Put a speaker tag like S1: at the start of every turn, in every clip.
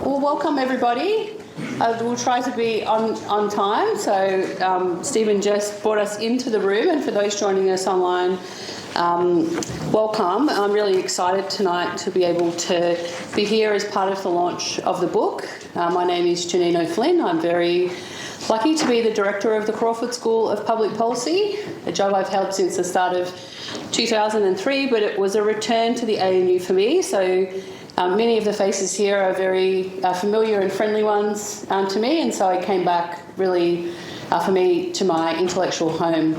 S1: Well, welcome everybody. We'll try to be on time. So Stephen just brought us into the room, and for those joining us online, welcome. I'm really excited tonight to be able to be here as part of the launch of the book. My name is Janine O'Flynn. I'm very lucky to be the director of the Crawford School of Public Policy, a job I've held since the start of 2003, but it was a return to the ANU for me. So many of the faces here are very familiar and friendly ones to me, and so I came back really, for me, to my intellectual home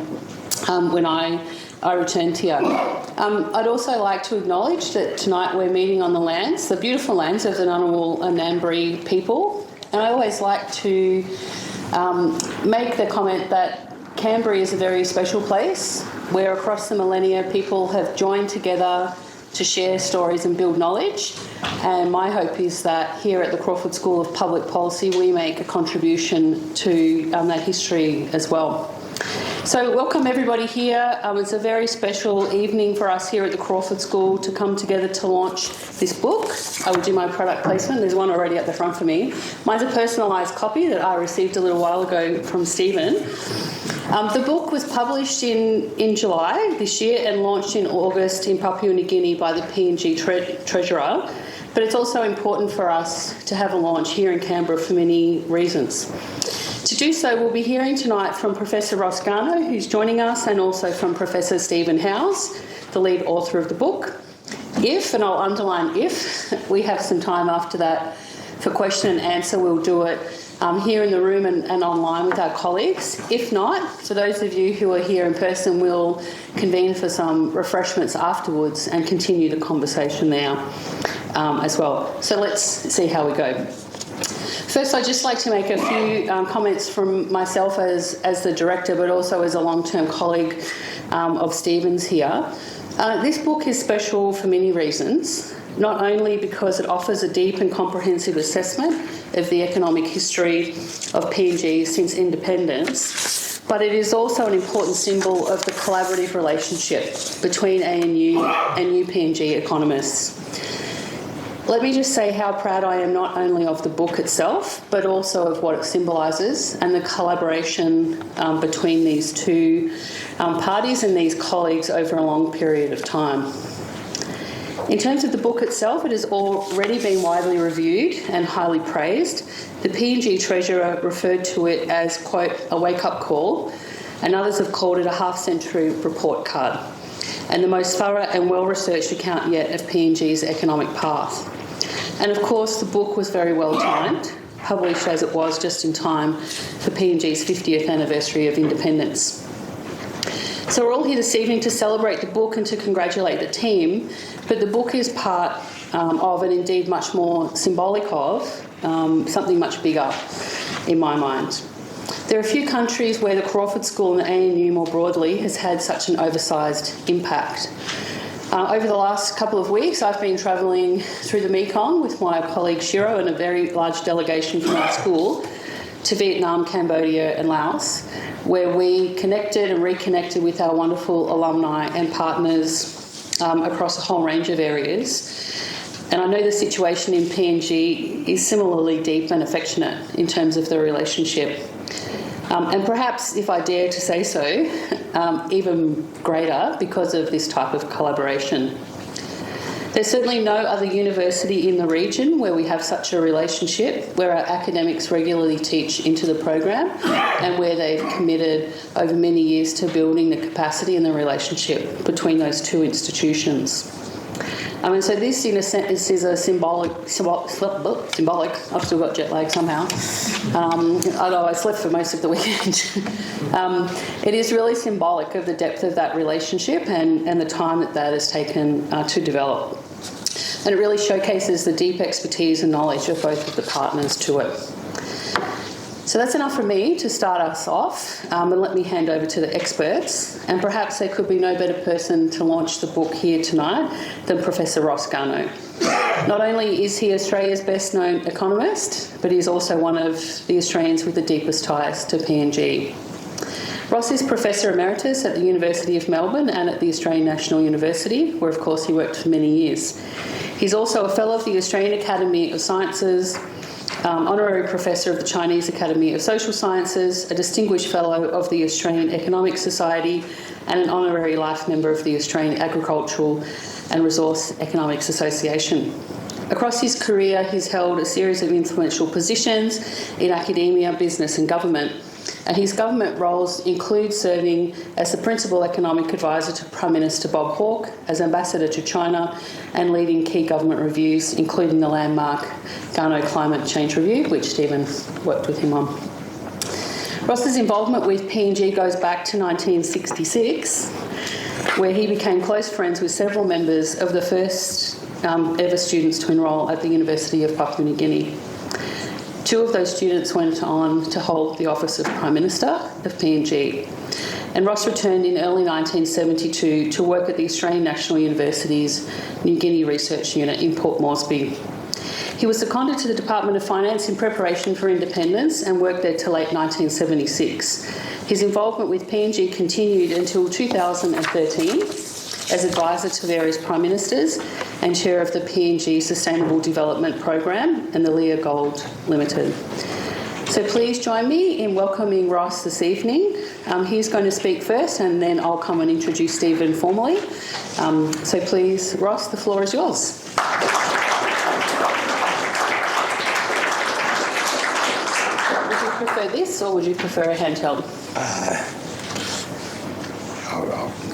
S1: when I returned here. I'd also like to acknowledge that tonight we're meeting on the lands, the beautiful lands of the Ngunnawal and Ngambri people, and I always like to make the comment that Canberra is a very special place where across the millennia people have joined together to share stories and build knowledge, and my hope is that here at the Crawford School of Public Policy we make a contribution to that history as well. So welcome everybody here. It's a very special evening for us here at the Crawford School to come together to launch this book. I will do my product placement. There's one already at the front for me. Mine's a personalised copy that I received a little while ago from Stephen. The book was published in July this year and launched in August in Papua New Guinea by the PNG Treasurer, but it's also important for us to have a launch here in Canberra for many reasons. To do so, we'll be hearing tonight from Professor Ross Garnaut, who's joining us, and also from Professor Stephen Howes, the lead author of the book. If, and I'll underline if, we have some time after that for question and answer, we'll do it here in the room and online with our colleagues. If not, for those of you who are here in person, we'll convene for some refreshments afterwards and continue the conversation there as well. So let's see how we go. First, I'd just like to make a few comments from myself as the director, but also as a long-term colleague of Stephen's here. This book is special for many reasons, not only because it offers a deep and comprehensive assessment of the economic history of PNG since independence, but it is also an important symbol of the collaborative relationship between ANU and UPNG economists. Let me just say how proud I am not only of the book itself, but also of what it symbolises and the collaboration between these two parties and these colleagues over a long period of time. In terms of the book itself, it has already been widely reviewed and highly praised. The PNG Treasurer referred to it as, quote, a wake-up call, and others have called it a half-century report card, and the most thorough and well-researched account yet of PNG's economic path. And of course, the book was very well timed, published as it was just in time for PNG's 50th anniversary of independence. So we're all here this evening to celebrate the book and to congratulate the team, but the book is part of, and indeed much more symbolic of, something much bigger in my mind. There are a few countries where the Crawford School and the ANU more broadly has had such an oversized impact. Over the last couple of weeks, I've been travelling through the Mekong with my colleague Shiro and a very large delegation from our school to Vietnam, Cambodia and Laos, where we connected and reconnected with our wonderful alumni and partners across a whole range of areas. And I know the situation in PNG is similarly deep and affectionate in terms of the relationship. And perhaps, if I dare to say so, even greater because of this type of collaboration. There's certainly no other university in the region where we have such a relationship, where our academics regularly teach into the program and where they've committed over many years to building the capacity and the relationship between those two institutions. And so this, in a sense, is a symbolic. I've still got jet lag somehow. Although I slept for most of the weekend. It is really symbolic of the depth of that relationship and the time that has taken to develop. And it really showcases the deep expertise and knowledge of both of the partners to it. So that's enough for me to start us off, and let me hand over to the experts. And perhaps there could be no better person to launch the book here tonight than Professor Ross Garnaut. Not only is he Australia's best-known economist, but he's also one of the Australians with the deepest ties to PNG. Ross is Professor Emeritus at the University of Melbourne and at the Australian National University, where of course he worked for many years. He's also a Fellow of the Australian Academy of Sciences, Honorary Professor of the Chinese Academy of Social Sciences, a Distinguished Fellow of the Australian Economic Society, and an Honorary Life Member of the Australian Agricultural and Resource Economics Association. Across his career, he's held a series of influential positions in academia, business and government, and his government roles include serving as the Principal Economic Advisor to Prime Minister Bob Hawke, as Ambassador to China, and leading key government reviews, including the landmark Garnaut Climate Change Review, which Stephen worked with him on. Ross's involvement with PNG goes back to 1966, where he became close friends with several members of the first ever students to enrol at the University of Papua New Guinea. Two of those students went on to hold the office of Prime Minister of PNG, and Ross returned in early 1972 to work at the Australian National University's New Guinea Research Unit in Port Moresby. He was seconded to the Department of Finance in preparation for independence and worked there till late 1976. His involvement with PNG continued until 2013 as advisor to various prime ministers and chair of the PNG Sustainable Development Program and the Leah Gold Limited. So please join me in welcoming Ross this evening. He's going to speak first and then I'll come and introduce Stephen formally. So please, Ross, the floor is yours. Would you prefer this or would you prefer a handheld?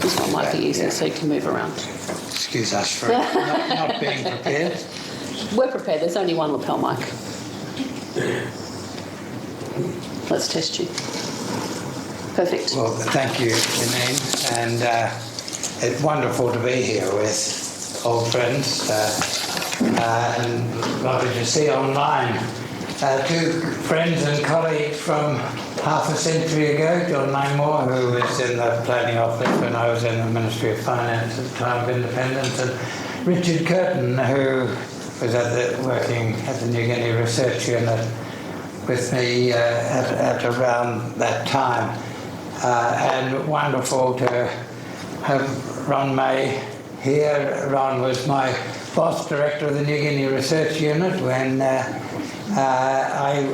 S1: This one might be easier so you can move around.
S2: Excuse us for not being prepared.
S1: We're prepared. There's only one lapel mic. Let's test you. Perfect.
S2: Well, thank you, Janine. And it's wonderful to be here with old friends and lovely to see online two friends and colleagues from half a century ago, John Langmore, who was in the planning office when I was in the Ministry of Finance at the time of independence, and Richard Curtin, who was working at the New Guinea Research Unit with me at around that time. And wonderful to have Ron May here. Ron was my boss director of the New Guinea Research Unit when I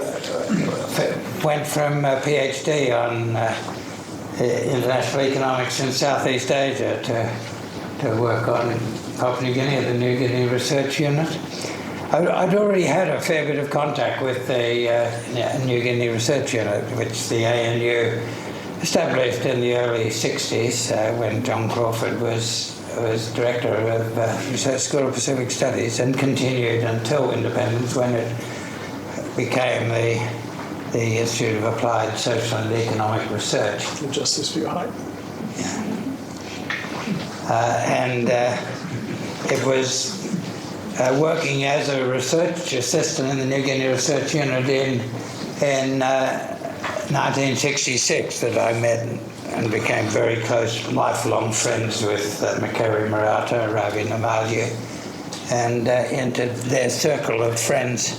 S2: went from a PhD on international economics in Southeast Asia to work on Papua New Guinea at the New Guinea Research Unit. I'd already had a fair bit of contact with the New Guinea Research Unit, which the ANU established in the early 60s when John Crawford was director of Research School of Pacific Studies, and continued until independence when it became the Institute of Applied Social and Economic Research.
S3: Justice for your height.
S2: And it was working as a research assistant in the New Guinea Research Unit in 1966 that I met and became very close, lifelong friends with Makeri Murata, Ravi Namalia, and entered their circle of friends.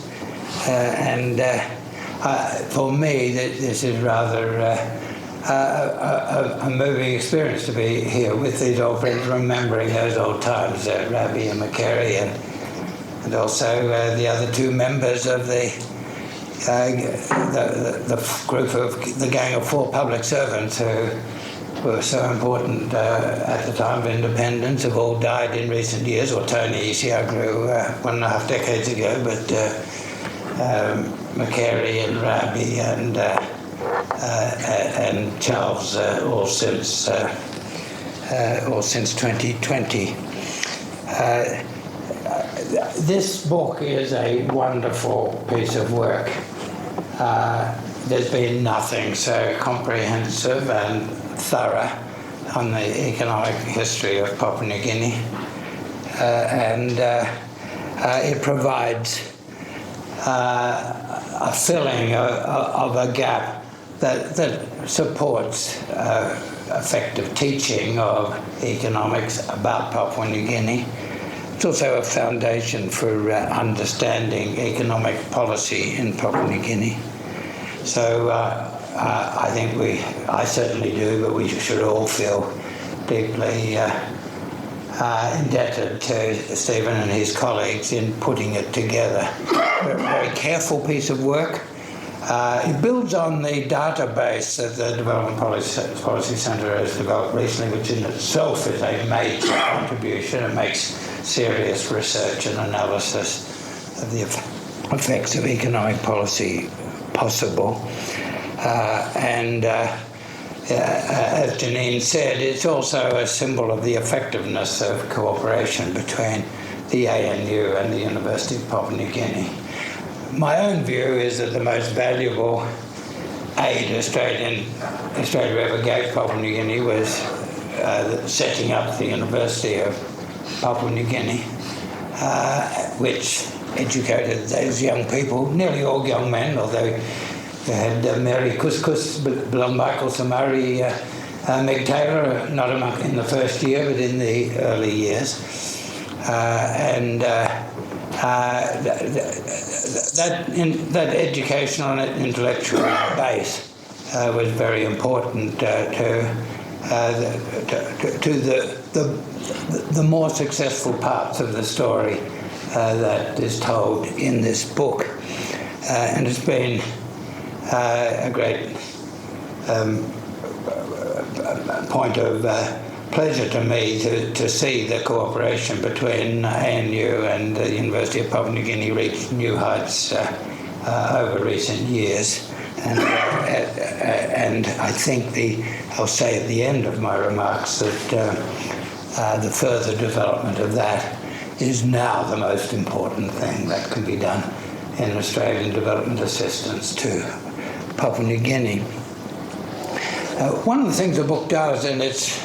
S2: For me, this is rather a moving experience to be here with these old friends, remembering those old times, Ravi and Makeri, and also the other two members of the group of the gang of 4 public servants who were so important at the time of independence, have all died in recent years. Or Tony Isiaglu 1.5 decades ago, but Makeri and Rabi and Charles all since 2020. This book is a wonderful piece of work. There's been nothing so comprehensive and thorough on the economic history of Papua New Guinea, and it provides a filling of a gap that supports effective teaching of economics about Papua New Guinea. It's also a foundation for understanding economic policy in Papua New Guinea. So I think I certainly do, but we should all feel deeply indebted to Stephen and his colleagues in putting it together. A very careful piece of work. It builds on the database that the Development Policy Centre has developed recently, which in itself is a major contribution. It makes serious research and analysis of the effects of economic policy possible. As Janine said, it's also a symbol of the effectiveness of cooperation between the ANU and the University of Papua New Guinea. My own view is that the most valuable aid Australia ever gave Papua New Guinea was setting up the University of Papua New Guinea, which educated those young people, nearly all young men, although they had Mary Couscous, Bill Michael Samari, Meg Taylor, not in the first year, but in the early years. That educational and intellectual base was very important to the more successful parts of the story that is told in this book. And it's been a great point of pleasure to me to see the cooperation between ANU and the University of Papua New Guinea reach new heights over recent years. And I think I'll say at the end of my remarks that the further development of that is now the most important thing that can be done in Australian development assistance to Papua New Guinea. One of the things the book does, and it's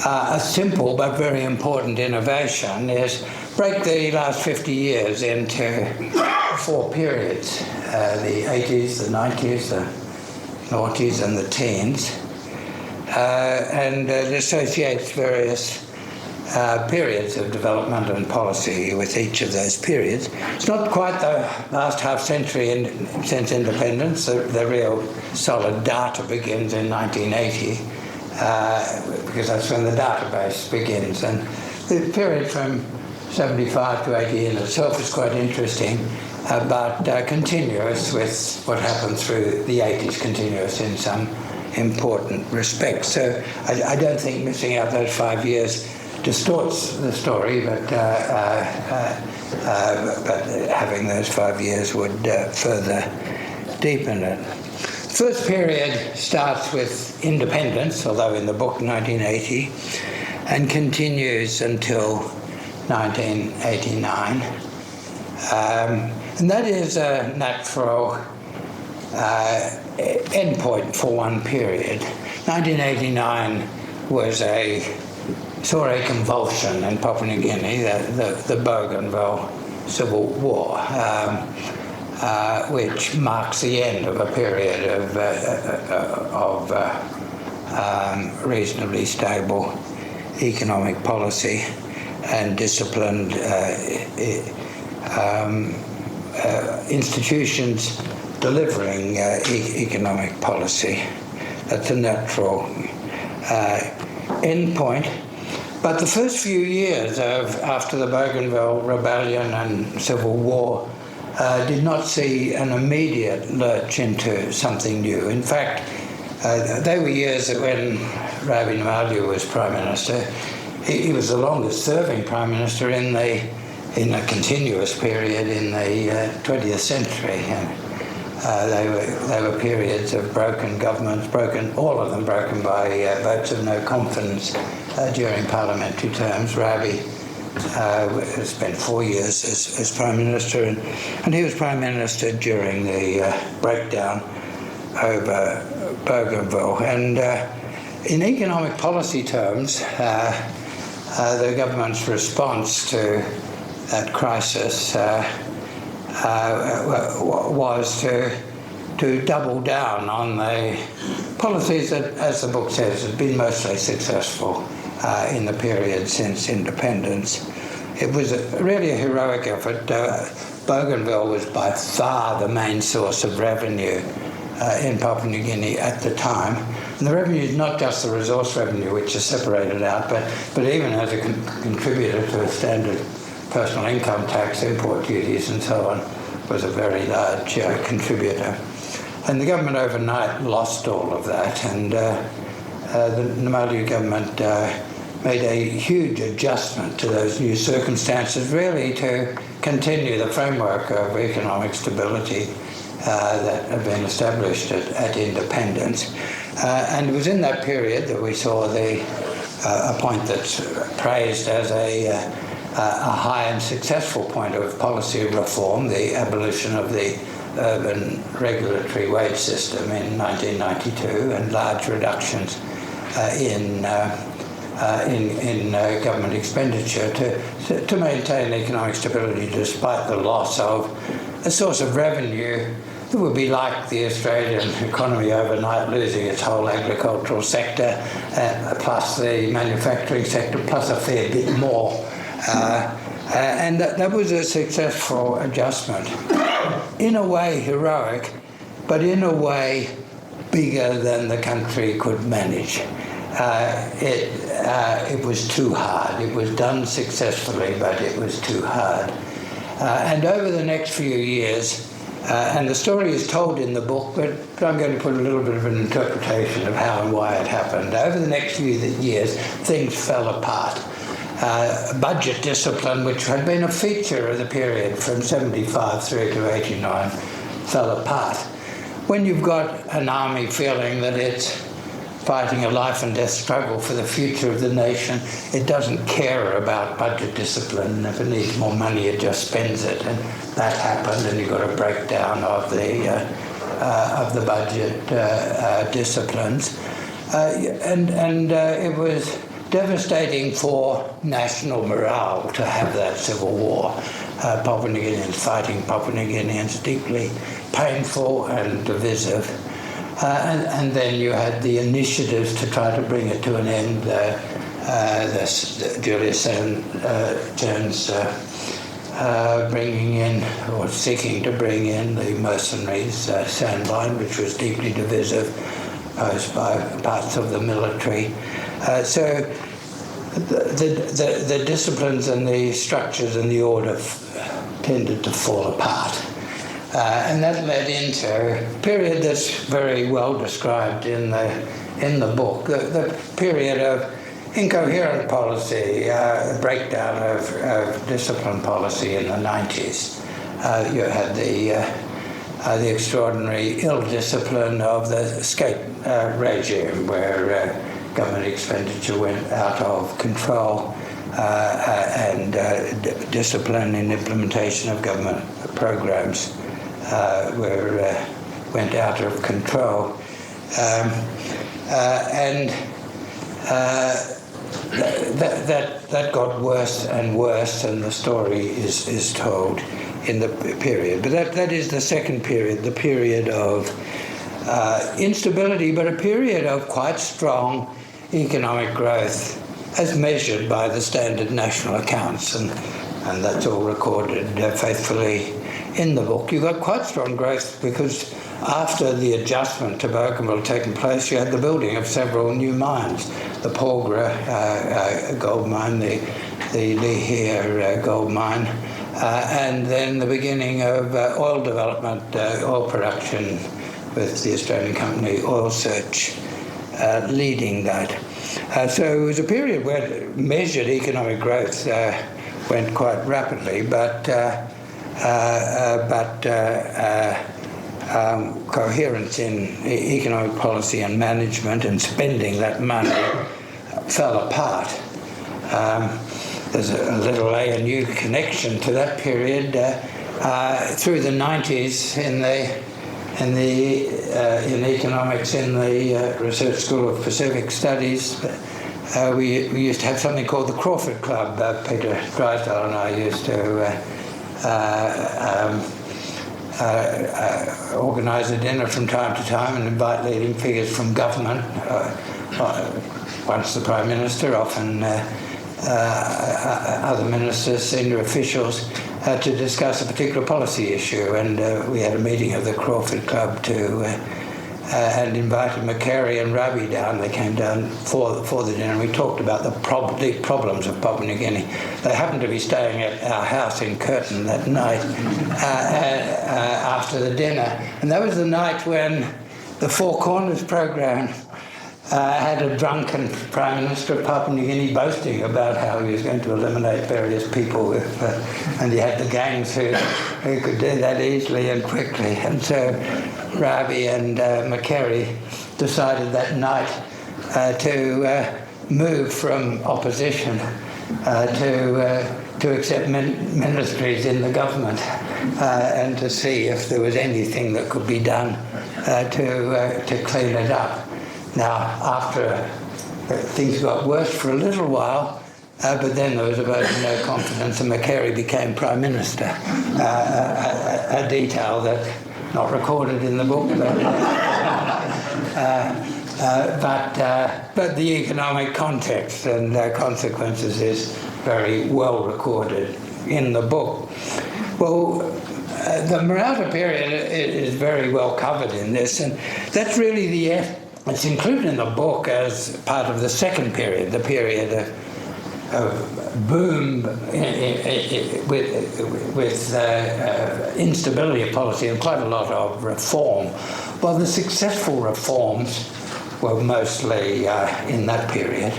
S2: a simple but very important innovation, is break the last 50 years into 4 periods, the 80s, the 90s, the noughties and the teens, and it associates various periods of development and policy with each of those periods. It's not quite the last half century since independence. The real solid data begins in 1980, because that's when the database begins. And the period from 75 to 80 in itself is quite interesting, but continuous with what happened through the 80s, continuous in some important respects. So I don't think missing out those 5 years distorts the story, but having those 5 years would further deepen it. First period starts with independence, although in the book 1980, and continues until 1989. And that is a natural endpoint for one period. 1989 saw a convulsion in Papua New Guinea, the Bougainville Civil War, which marks the end of a period of reasonably stable economic policy and disciplined institutions delivering economic policy. That's a natural endpoint. But the first few years after the Bougainville Rebellion and Civil War did not see an immediate lurch into something new. In fact, they were years that when Ravi Namalu was Prime Minister, he was the longest serving Prime Minister in a continuous period in the 20th century. They were periods of broken governments, all of them broken by votes of no confidence during parliamentary terms. Ravi spent 4 years as Prime Minister, and he was Prime Minister during the breakdown over Bougainville. And in economic policy terms, the government's response to that crisis was to double down on the policies that, as the book says, have been mostly successful in the period since independence. It was really a heroic effort. Bougainville was by far the main source of revenue in Papua New Guinea at the time. And the revenue is not just the resource revenue, which is separated out, but even as a contributor to a standard personal income tax, import duties and so on, was a very large contributor. And the government overnight lost all of that, and the Namalu government made a huge adjustment to those new circumstances, really to continue the framework of economic stability that had been established at independence. And it was in that period that we saw a point that's praised as a high and successful point of policy reform, the abolition of the urban regulatory wage system in 1992, and large reductions in government expenditure to maintain economic stability despite the loss of a source of revenue that would be like the Australian economy overnight losing its whole agricultural sector, plus the manufacturing sector, plus a fair bit more. And that was a successful adjustment. In a way heroic, but in a way bigger than the country could manage. It was too hard. It was done successfully, but it was too hard. And over the next few years, and the story is told in the book, but I'm going to put a little bit of an interpretation of how and why it happened. Over the next few years, things fell apart. Budget discipline, which had been a feature of the period from 75 through to 89, fell apart. When you've got an army feeling that it's fighting a life and death struggle for the future of the nation, it doesn't care about budget discipline. If it needs more money, it just spends it. And that happened, and you got a breakdown of the budget disciplines. And it was devastating for national morale to have that civil war. Papua New Guineans fighting Papua New Guineans, deeply painful and divisive. And then you had the initiatives to try to bring it to an end. Julius Jones bringing in, or seeking to bring in, the mercenaries, Sandline, which was deeply divisive, posed by parts of the military. So the disciplines and the structures and the order tended to fall apart. And that led into a period that's very well described in the book, the period of incoherent policy, breakdown of discipline policy in the 90s. You had the extraordinary ill discipline of the skate regime, where government expenditure went out of control, and discipline in implementation of government programs went out of control. That got worse and worse, and the story is told in the period. But that is the second period, the period of instability, but a period of quite strong economic growth as measured by the standard national accounts, and that's all recorded faithfully in the book. You got quite strong growth because after the adjustment to Bougainville had taken place, you had the building of several new mines, the Porgera gold mine, the Lihir gold mine, and then the beginning of oil development, oil production, with the Australian company Oil Search leading that. So it was a period where measured economic growth went quite rapidly, but coherence in economic policy and management and spending that money fell apart. There's a little ANU connection to that period. Through the 90s in economics in the Research School of Pacific Studies, we used to have something called the Crawford Club. Peter Drysdale and I used to organise a dinner from time to time and invite leading figures from government, once the Prime Minister, often other ministers, senior officials, to discuss a particular policy issue. And we had a meeting of the Crawford Club to and invited McCary and Rabi down. They came down for the dinner, and we talked about the deep problems of Papua New Guinea. They happened to be staying at our house in Curtin that night after the dinner, and that was the night when the Four Corners program had a drunken Prime Minister of Papua New Guinea boasting about how he was going to eliminate various people, and he had the gangs who could do that easily and quickly. And so Rabi and McCary decided that night to move from opposition to accept ministries in the government and to see if there was anything that could be done to clean it up. Now, after things got worse for a little while, but then there was a vote of no confidence, and McCary became Prime Minister. A detail that's not recorded in the book, but the economic context and consequences is very well recorded in the book. Well, the Marauta period is very well covered in this, and that's really it's included in the book as part of the second period, the period of boom with instability of policy and quite a lot of reform. Well, the successful reforms were mostly in that period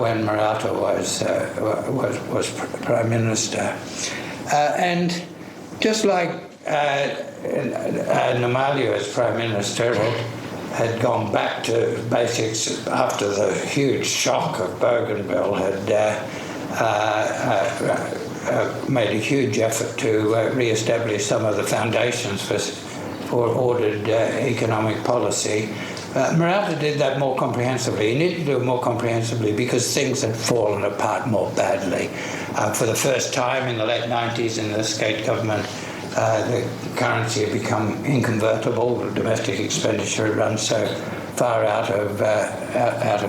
S2: when Marauta was Prime Minister. And just like Namalia as Prime Minister had gone back to basics after the huge shock of Bougainville, had made a huge effort to re-establish some of the foundations for ordered economic policy. Marauta did that more comprehensively. He needed to do it more comprehensively because things had fallen apart more badly. For the first time in the late 90s in the state government, the currency had become inconvertible. The domestic expenditure had run so far out of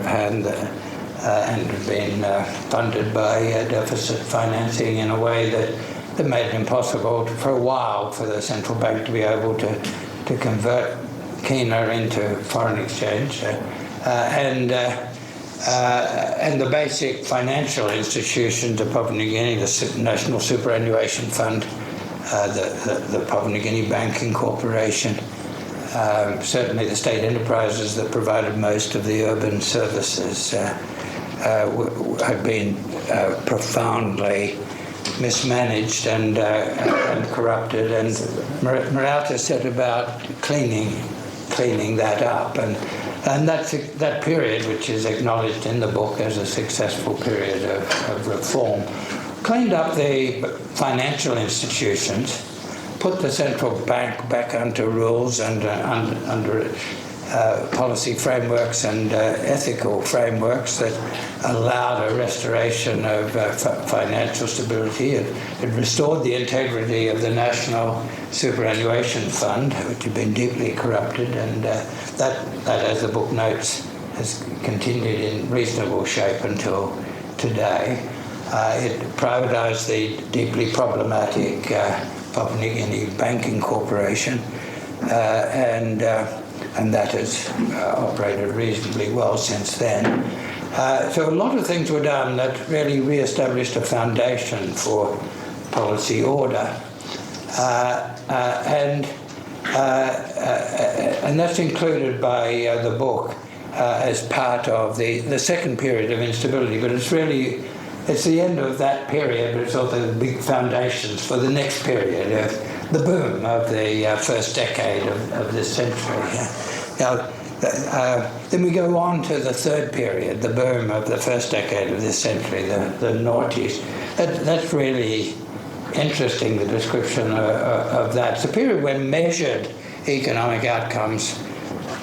S2: hand and had been funded by deficit financing in a way that made it impossible for a while for the central bank to be able to convert kina into foreign exchange, and the basic financial institutions of Papua New Guinea, the National Superannuation Fund, the Papua New Guinea Banking Corporation, certainly the state enterprises that provided most of the urban services had been profoundly mismanaged and corrupted, and Marauta set about cleaning that up, and that period, which is acknowledged in the book as a successful period of reform, cleaned up the financial institutions, put the central bank back under rules and under policy frameworks and ethical frameworks that allowed a restoration of financial stability. It restored the integrity of the National Superannuation Fund, which had been deeply corrupted, and that, as the book notes, has continued in reasonable shape until today. It privatised the deeply problematic Papua New Guinea Banking Corporation, and that has operated reasonably well since then. So a lot of things were done that really re-established a foundation for policy order, and that's included by the book as part of the second period of instability. But it's the end of that period, but it's also the big foundations for the next period, the boom of the first decade of this century. Now, then we go on to the third period, the boom of the first decade of this century, the noughties. That's really interesting, the description of that. It's a period when measured economic outcomes,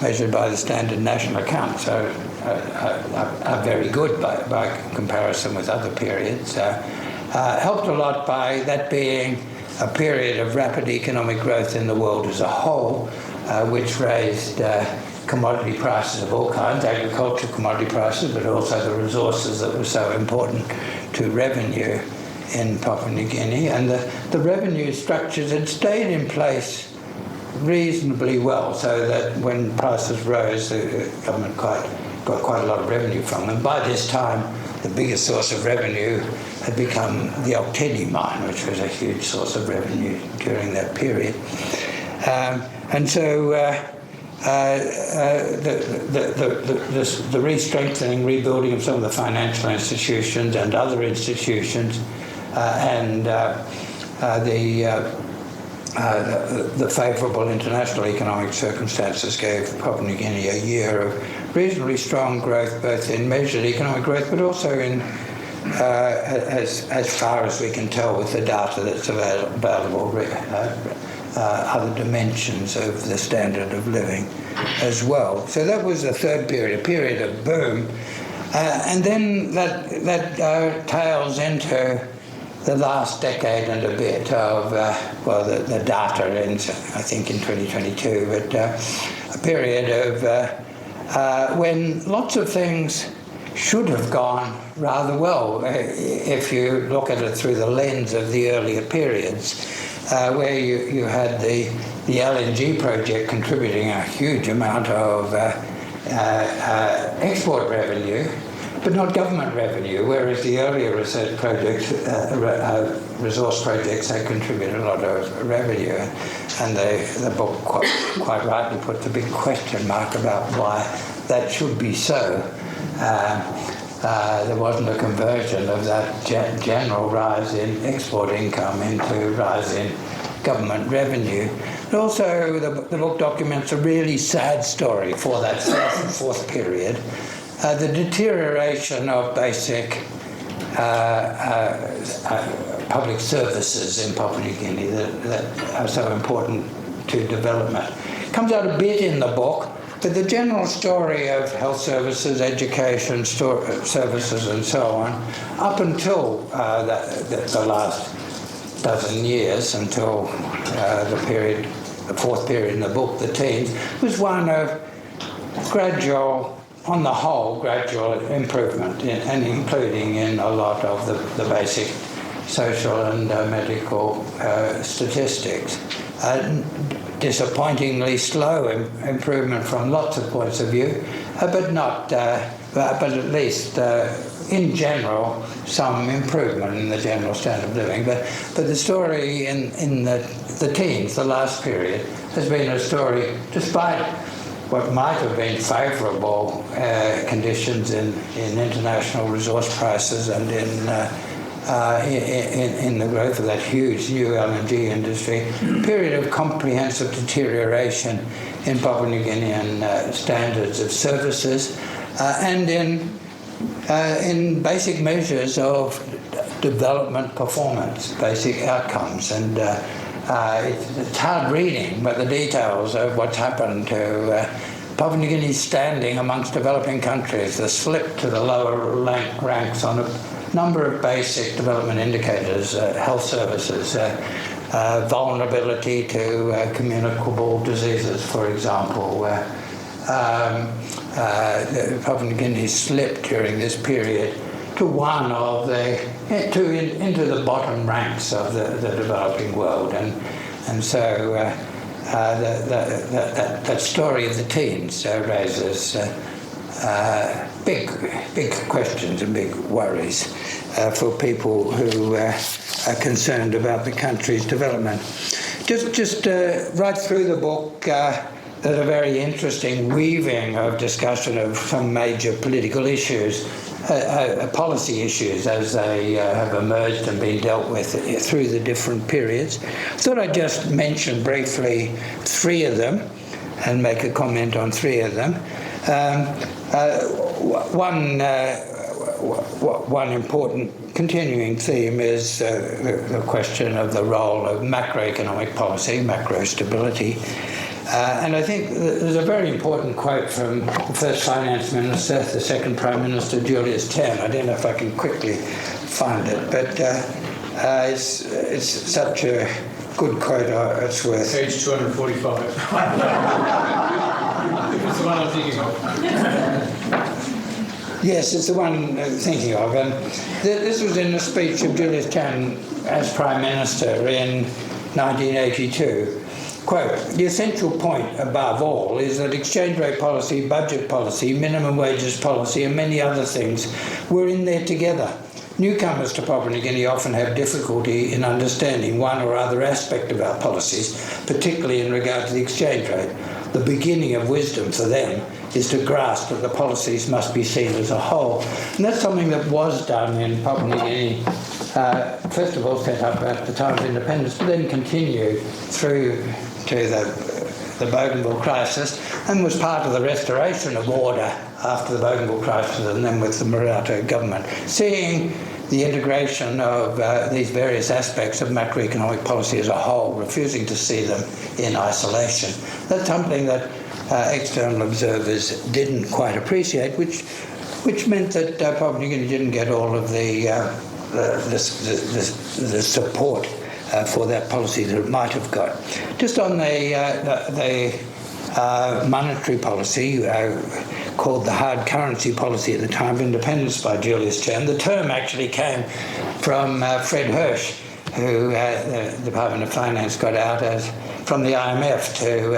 S2: measured by the standard national account, are very good by comparison with other periods. Helped a lot by that being a period of rapid economic growth in the world as a whole, which raised commodity prices of all kinds, agricultural commodity prices, but also the resources that were so important to revenue in Papua New Guinea. And the revenue structures had stayed in place reasonably well, so that when prices rose, the government got quite a lot of revenue from them. By this time, the biggest source of revenue had become the Octedi mine, which was a huge source of revenue during that period. And so the re-strengthening, rebuilding of some of the financial institutions and other institutions, and the favourable international economic circumstances gave Papua New Guinea a year of reasonably strong growth, both in measured economic growth, but also in, as far as we can tell with the data that's available, other dimensions of the standard of living as well. So that was the third period, a period of boom. And then that tails into the last decade and a bit of, the data ends, I think, in 2022, but a period of when lots of things should have gone rather well, if you look at it through the lens of the earlier periods, where you had the LNG project contributing a huge amount of export revenue, but not government revenue, whereas the earlier research projects, resource projects, they contributed a lot of revenue. And the book quite rightly put the big question mark about why that should be so. There wasn't a conversion of that general rise in export income into rise in government revenue. But also the book documents a really sad story for that third and fourth period. The deterioration of basic public services in Papua New Guinea that are so important to development. Comes out a bit in the book, but the general story of health services, education, services and so on, up until the last dozen years, until the fourth period in the book, the teens, was one of gradual, on the whole, gradual improvement, and including in a lot of the basic social and medical statistics. Disappointingly slow improvement from lots of points of view, but at least in general some improvement in the general standard of living. But the story in the teens, the last period, has been a story, despite what might have been favourable conditions in international resource prices and in the growth of that huge new LNG industry, a period of comprehensive deterioration in Papua New Guinean standards of services and in basic measures of development performance, basic outcomes. And it's hard reading, but the details of what's happened to Papua New Guinea's standing amongst developing countries, the slip to the lower ranks on a number of basic development indicators, health services, vulnerability to communicable diseases, for example. Papua New Guinea slipped during this period to one of into the bottom ranks of the developing world, and so that story of the teens raises big questions and big worries for people who are concerned about the country's development. Just right through the book, there's a very interesting weaving of discussion of some major political issues, policy issues as they have emerged and been dealt with through the different periods. I thought I'd just mention briefly three of them and make a comment on three of them. One important continuing theme is the question of the role of macroeconomic policy, macro stability. And I think there's a very important quote from the first finance minister, the second prime minister, Julius Tan. I don't know if I can quickly find it, but it's such a good quote. It's worth
S3: page 245. It's the one I'm thinking of.
S2: Yes, it's the one I'm thinking of. And this was in the speech of Julius Tan as Prime Minister in 1982. quote, "The essential point above all is that exchange rate policy, budget policy, minimum wages policy and many other things were in there together. Newcomers to Papua New Guinea often have difficulty in understanding one or other aspect of our policies, particularly in regard to the exchange rate. The beginning of wisdom for them is to grasp that the policies must be seen as a whole." And that's something that was done in Papua New Guinea, first of all set up at the time of independence, but then continued through to the Bougainville crisis, and was part of the restoration of order after the Bougainville crisis and then with the Marato government, seeing the integration of these various aspects of macroeconomic policy as a whole, refusing to see them in isolation. That's something that external observers didn't quite appreciate, which meant that Papua New Guinea didn't get all of the support for that policy that it might have got. Just on the monetary policy, called the hard currency policy at the time of independence by Julius Chan. The term actually came from Fred Hirsch, who the Department of Finance got out from the IMF to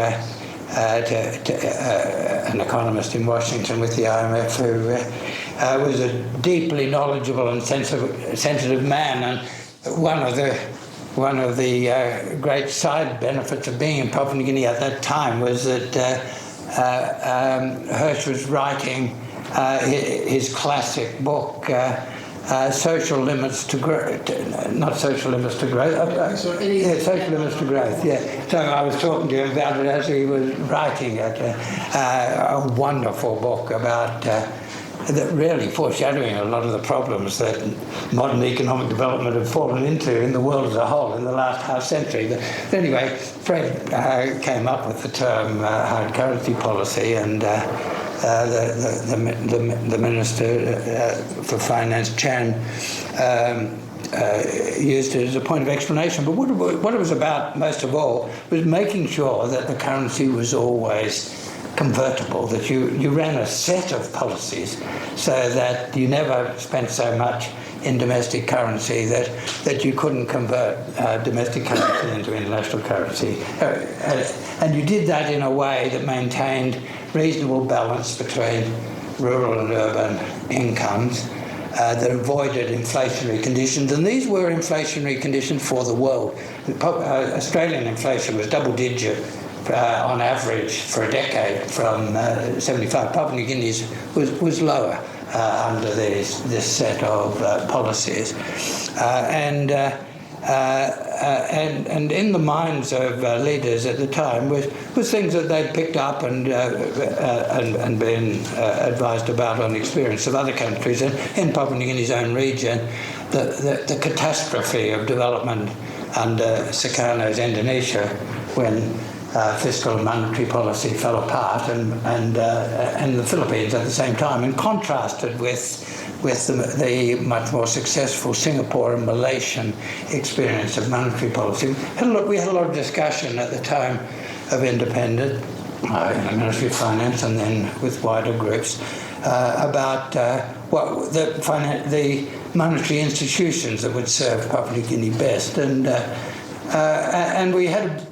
S2: an economist in Washington with the IMF who was a deeply knowledgeable and sensitive man. And one of the great side benefits of being in Papua New Guinea at that time was that Hirsch was writing his classic book, Social Limits to Growth, not Social Limits to Growth, Social Limits to Growth, yeah. So I was talking to him about it as he was writing it, a wonderful book about that really foreshadowing a lot of the problems that modern economic development had fallen into in the world as a whole in the last half century. But anyway, Fred came up with the term hard currency policy, and the Minister for Finance, Chan, used it as a point of explanation. But what it was about most of all was making sure that the currency was always convertible, that you ran a set of policies so that you never spent so much in domestic currency that you couldn't convert domestic currency into international currency. And you did that in a way that maintained reasonable balance between rural and urban incomes, that avoided inflationary conditions, and these were inflationary conditions for the world. Australian inflation was double-digit on average for a decade from 75. Papua New Guinea's was lower under this set of policies, and in the minds of leaders at the time was things that they'd picked up and been advised about on experience of other countries, and in Papua New Guinea's own region, the catastrophe of development under Sukarno's Indonesia when fiscal and monetary policy fell apart, and the Philippines at the same time, and contrasted with the much more successful Singapore and Malaysian experience of monetary policy. We had a lot of discussion at the time of independence in the Ministry of Finance and then with wider groups about what the monetary institutions that would serve Papua New Guinea best, and we had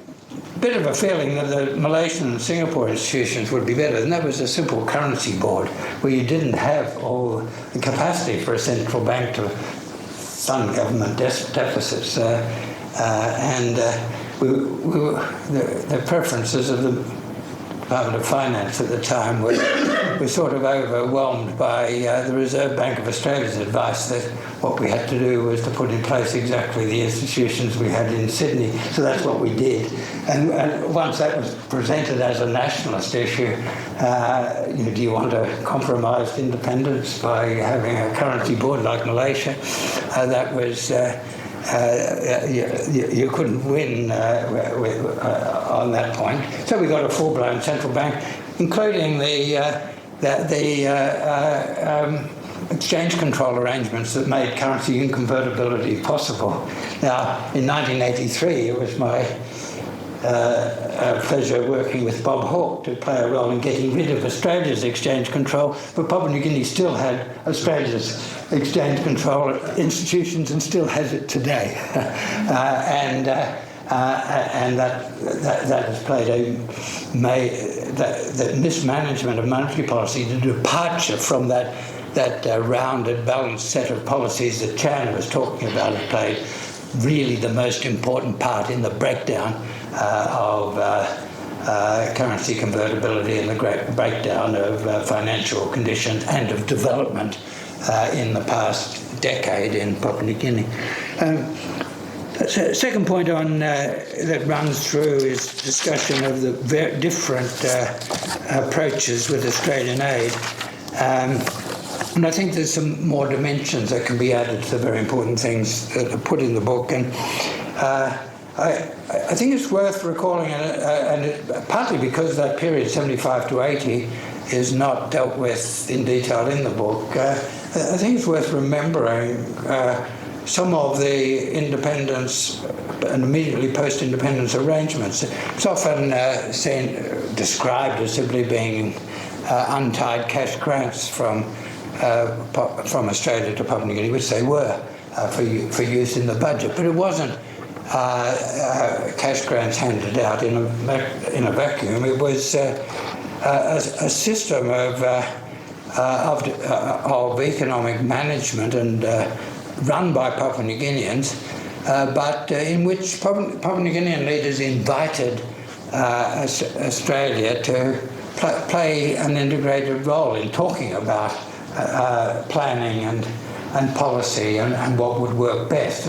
S2: a bit of a feeling that the Malaysian and Singapore institutions would be better, and that was a simple currency board where you didn't have all the capacity for a central bank to fund government deficits, and the preferences of the Department of Finance at the time were sort of overwhelmed by the Reserve Bank of Australia's advice that what we had to do was to put in place exactly the institutions we had in Sydney. So that's what we did. And once that was presented as a nationalist issue, do you want a compromised independence by having a currency board like Malaysia? That was... you couldn't win on that point. So we got a full-blown central bank, including the exchange control arrangements that made currency inconvertibility possible. Now, in 1983, it was my pleasure working with Bob Hawke to play a role in getting rid of Australia's exchange control, but Papua New Guinea still had Australia's exchange control institutions and still has it today. and that has played the mismanagement of monetary policy, the departure from that rounded, balanced set of policies that Chan was talking about, has played really the most important part in the breakdown of currency convertibility and the great breakdown of financial conditions and of development in the past decade in Papua New Guinea. Second point on that runs through is discussion of the different approaches with Australian aid. And I think there's some more dimensions that can be added to the very important things that are put in the book. And I think it's worth recalling, and partly because that period, 75 to 80, is not dealt with in detail in the book, I think it's worth remembering some of the independence and immediately post-independence arrangements. It's often described as simply being untied cash grants from Australia to Papua New Guinea, which they were for use in the budget, but it wasn't cash grants handed out in a vacuum. It was a system of economic management and run by Papua New Guineans, but in which Papua New Guinean leaders invited Australia to play an integrated role in talking about planning and policy and what would work best.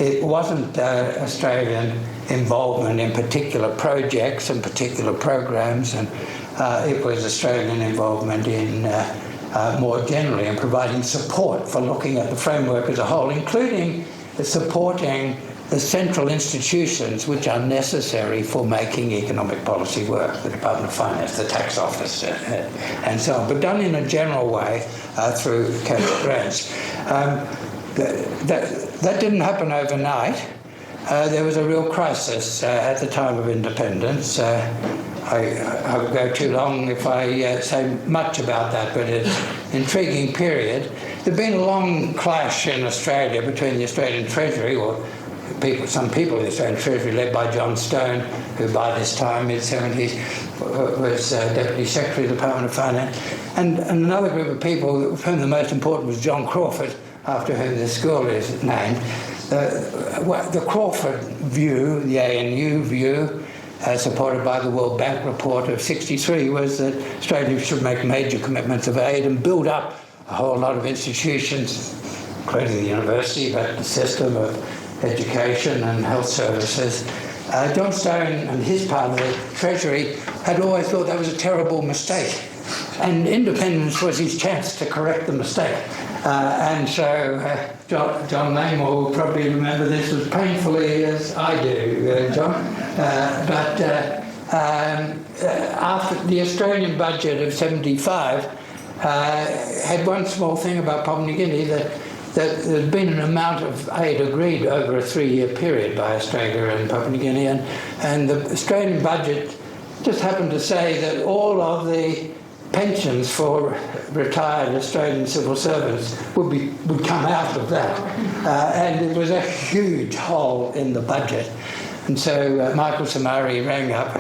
S2: It wasn't Australian involvement in particular projects and particular programs, and it was Australian involvement in more generally in providing support for looking at the framework as a whole, including supporting the central institutions which are necessary for making economic policy work, the Department of Finance, the Tax Office, and so on, but done in a general way through cash grants. That didn't happen overnight. There was a real crisis at the time of independence. I would go too long if I say much about that, but it's an intriguing period. There'd been a long clash in Australia between the Australian Treasury, or some people in the Australian Treasury, led by John Stone, who by this time, mid-70s, was Deputy Secretary of the Department of Finance, and another group of people, of whom the most important was John Crawford, after whom the school is named. The Crawford view, the ANU view, supported by the World Bank report of '63, was that Australia should make major commitments of aid and build up a whole lot of institutions, including the university, but the system of education and health services. John Stone and his part of the Treasury had always thought that was a terrible mistake, and independence was his chance to correct the mistake. And so John Langmore will probably remember this as painfully as I do, John. But after the Australian budget of '75 had one small thing about Papua New Guinea, that there'd been an amount of aid agreed over a 3-year period by Australia and Papua New Guinea, and the Australian budget just happened to say that all of the pensions for retired Australian civil servants would come out of that, and it was a huge hole in the budget. And so Michael Samari rang up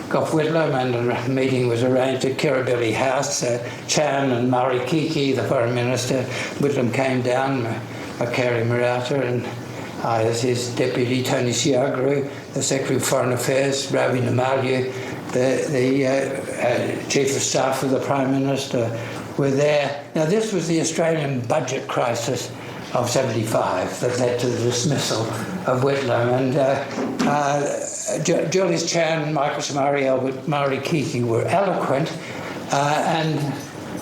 S2: Gough Whitlam, and a meeting was arranged at Kirribilli House. Chan and Murray Kiki, the Foreign Minister, Whitlam came down, Makari Murata, and I as his deputy, Tony Siagru, the Secretary of Foreign Affairs, Ravi Namalu, the Chief of Staff of the Prime Minister, were there. Now, this was the Australian budget crisis of '75 that led to the dismissal of Whitlam, and Julius Chan, Michael Samari, Albert Murray Kiki were eloquent, and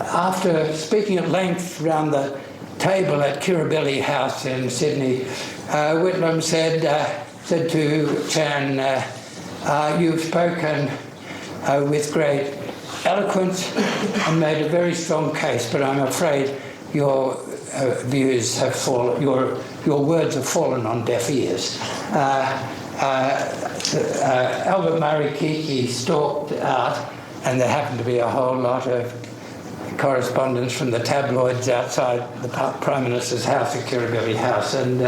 S2: after speaking at length around the table at Kirribilli House in Sydney, Whitlam said to Chan, "You've spoken with great eloquence and made a very strong case, but I'm afraid your views have fallen, your words have fallen on deaf ears." Albert Murray Kiki stalked out, and there happened to be a whole lot of correspondence from the tabloids outside the Prime Minister's house at Kirribilli House, and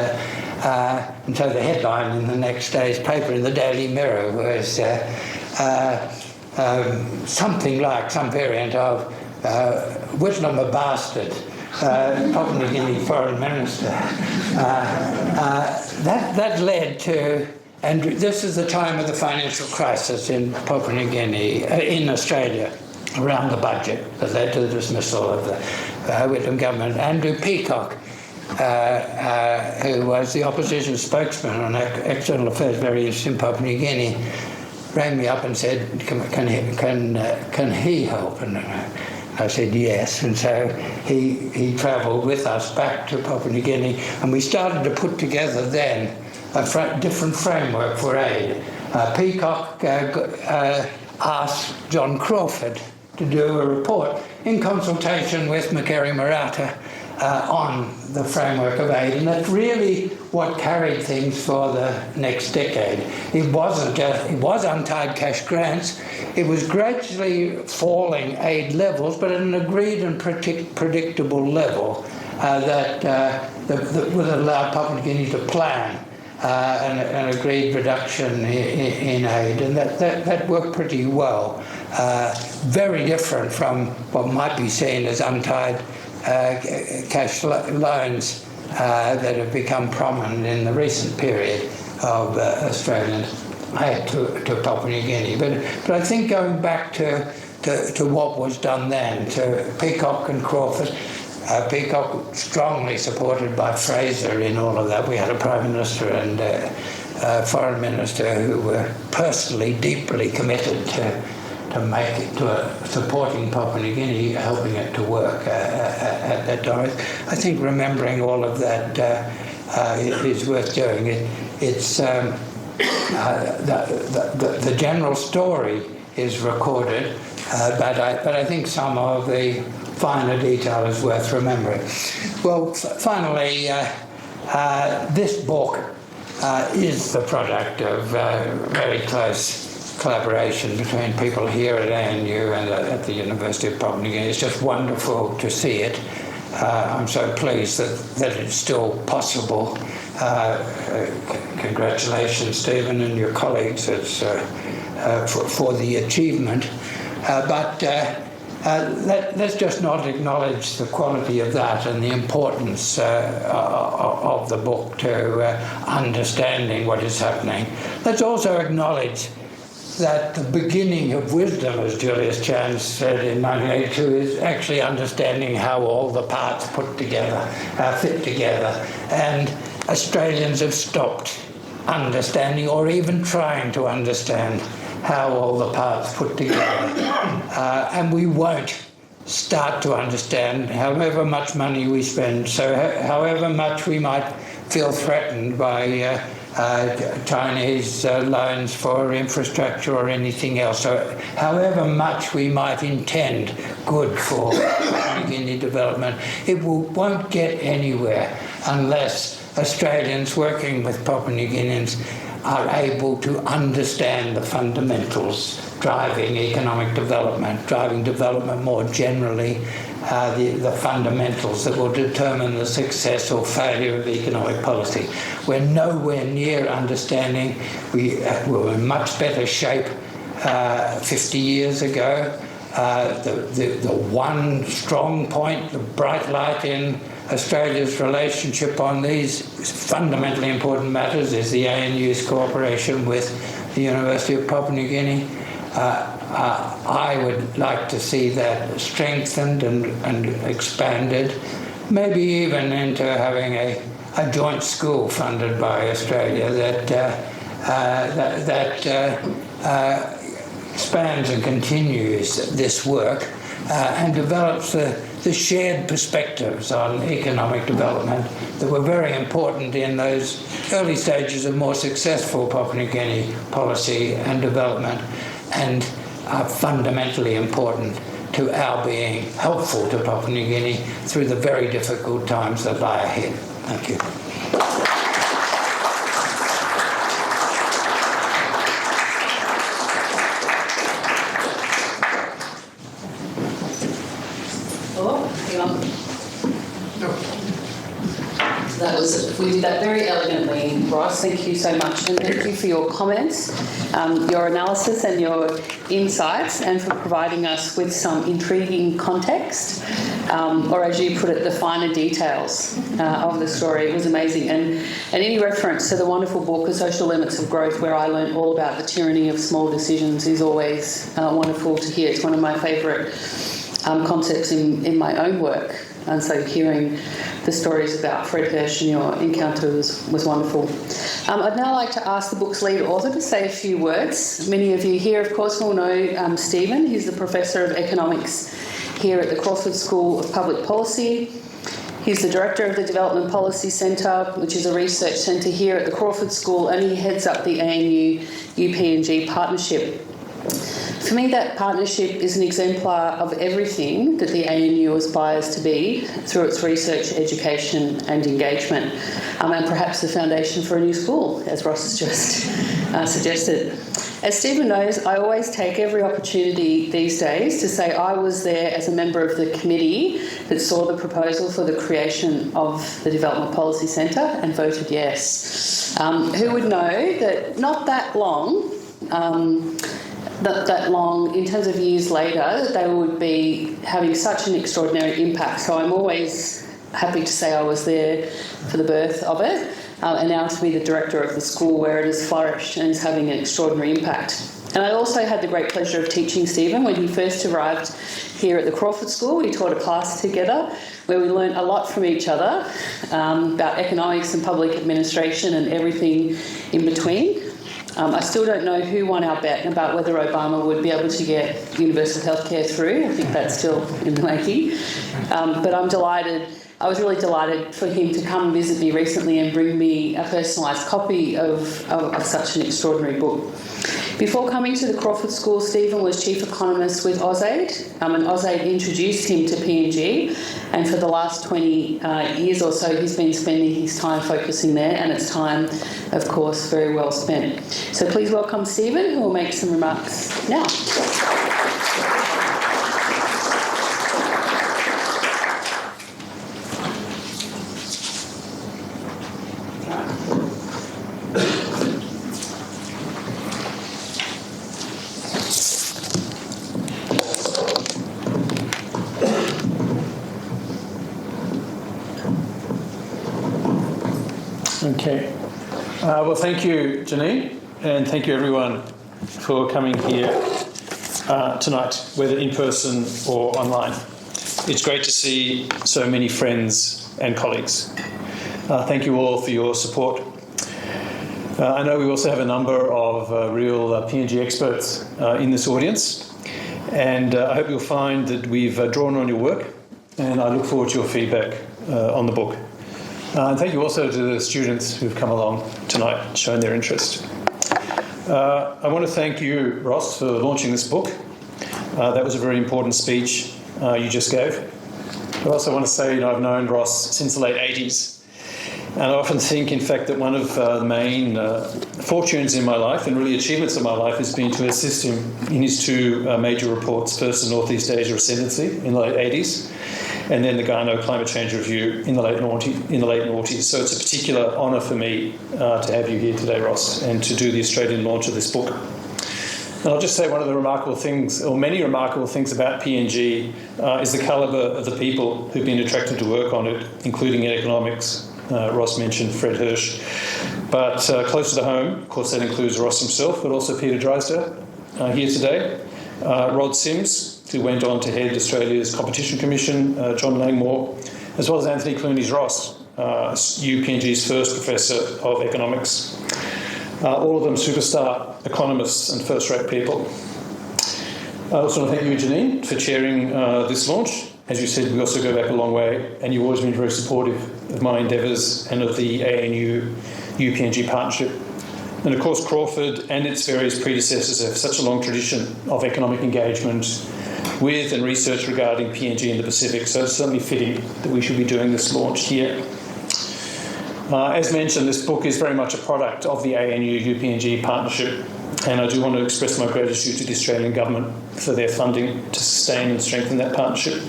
S2: And so the headline in the next day's paper in the Daily Mirror was something like some variant of Whitlam a bastard, Papua New Guinea foreign minister. That led to, and this is the time of the financial crisis in Papua New Guinea, in Australia, around the budget that led to the dismissal of the Whitlam government. Andrew Peacock, who was the opposition spokesman on external affairs, very interested in Papua New Guinea, rang me up and said, can he help? And I said yes, and so he travelled with us back to Papua New Guinea, and we started to put together then a different framework for aid. Peacock asked John Crawford to do a report in consultation with Makeri Marata on the framework of aid, and that's really what carried things for the next decade. It was untied cash grants. It was gradually falling aid levels, but at an agreed and predictable level that would allow Papua New Guinea to plan an agreed reduction in aid, and that worked pretty well. Very different from what might be seen as untied cash loans that have become prominent in the recent period of Australian aid to Papua New Guinea. But I think going back to what was done then, to Peacock and Crawford, Peacock strongly supported by Fraser in all of that. We had a Prime Minister and Foreign Minister who were personally deeply committed to supporting Papua New Guinea, helping it to work at that time. I think remembering all of that is worth doing. It's the general story is recorded, but I think some of the finer detail is worth remembering. Well, finally, this book is the product of very close collaboration between people here at ANU and at the University of Papua New Guinea. It's just wonderful to see it. I'm so pleased that it's still possible. Congratulations, Stephen, and your colleagues for the achievement. But let's just not acknowledge the quality of that and the importance of the book to understanding what is happening. Let's also acknowledge that the beginning of wisdom, as Julius Chan said in 1982, is actually understanding how all the parts fit together. And Australians have stopped understanding or even trying to understand how all the parts put together. And we won't start to understand however much money we spend. So however much we might feel threatened by Chinese loans for infrastructure or anything else. So however much we might intend good for New Guinea development, it won't get anywhere unless Australians working with Papua New Guineans are able to understand the fundamentals driving economic development, driving development more generally, the fundamentals that will determine the success or failure of economic policy. We're nowhere near understanding. We were in much better shape 50 years ago. The one strong point, the bright light in Australia's relationship on these fundamentally important matters is the ANU's cooperation with the University of Papua New Guinea. I would like to see that strengthened and expanded, maybe even into having a joint school funded by Australia that expands and continues this work and develops the shared perspectives on economic development that were very important in those early stages of more successful Papua New Guinea policy and development, and are fundamentally important to our being helpful to Papua New Guinea through the very difficult times that lie ahead. Thank you.
S4: That was, if we
S1: You did that very elegantly, Ross. Thank you so much. And thank you for your comments, your analysis and your insights, and for providing us with some intriguing context, or as you put it, the finer details of the story. It was amazing. And any reference to the wonderful book, The Social Limits of Growth, where I learned all about the tyranny of small decisions, is always wonderful to hear. It's one of my favourite concepts in my own work. And so hearing the stories about Fred Hirsch and your encounter was wonderful. I'd now like to ask the book's lead author to say a few words. Many of you here, of course, will know Stephen. He's the Professor of Economics here at the Crawford School of Public Policy. He's the Director of the Development Policy Centre, which is a research centre here at the Crawford School, and he heads up the ANU UPNG partnership. For me, that partnership is an exemplar of everything that the ANU aspires to be through its research, education and engagement, and perhaps the foundation for a new school, as Ross has just suggested. As Stephen knows, I always take every opportunity these days to say I was there as a member of the committee that saw the proposal for the creation of the Development Policy Centre and voted yes. Who would know that not that long, in terms of years later, they would be having such an extraordinary impact. So I'm always happy to say I was there for the birth of it, and now to be the director of the school where it has flourished and is having an extraordinary impact. And I also had the great pleasure of teaching Stephen when he first arrived here at the Crawford School. We taught a class together where we learned a lot from each other about economics and public administration and everything in between. I still don't know who won our bet about whether Obama would be able to get universal healthcare through. I think that's still in the making. But I'm delighted. I was really delighted for him to come and visit me recently and bring me a personalised copy of such an extraordinary book. Before coming to the Crawford School, Stephen was chief economist with AusAid, and AusAid introduced him to PNG, and for the last 20 years or so he's been spending his time focusing there, and it's time, of course, very well spent. So please welcome Stephen, who will make some remarks now.
S3: Okay. Well, thank you, Janine, and thank you, everyone, for coming here tonight, whether in person or online. It's great to see so many friends and colleagues. Thank you all for your support. I know we also have a number of real PNG experts in this audience, and I hope you'll find that we've drawn on your work, and I look forward to your feedback on the book. And thank you also to the students who've come along tonight and shown their interest. I want to thank you, Ross, for launching this book. That was a very important speech you just gave. I also want to say, I've known Ross since the late 80s. And I often think, in fact, that one of the main fortunes in my life and really achievements of my life has been to assist him in his two major reports, first the Northeast Asia Ascendancy in the late 80s, and then the Garnaut Climate Change Review in the late noughties. So it's a particular honour for me to have you here today, Ross, and to do the Australian launch of this book. And I'll just say one of the remarkable things, or many remarkable things about PNG is the calibre of the people who've been attracted to work on it, including in economics. Ross mentioned Fred Hirsch. But closer to home, of course, that includes Ross himself, but also Peter Drysdale here today. Rod Sims, who went on to head Australia's Competition Commission, John Langmore, as well as Anthony Clunies-Ross, UPNG's first Professor of Economics. All of them superstar economists and first-rate people. I also want to thank you, Janine, for chairing this launch. As you said, we also go back a long way, and you've always been very supportive of my endeavours and of the ANU UPNG partnership. And of course, Crawford and its various predecessors have such a long tradition of economic engagement with and research regarding PNG in the Pacific, so it's certainly fitting that we should be doing this launch here. As mentioned, this book is very much a product of the ANU UPNG partnership, and I do want to express my gratitude to the Australian Government for their funding to sustain and strengthen that partnership.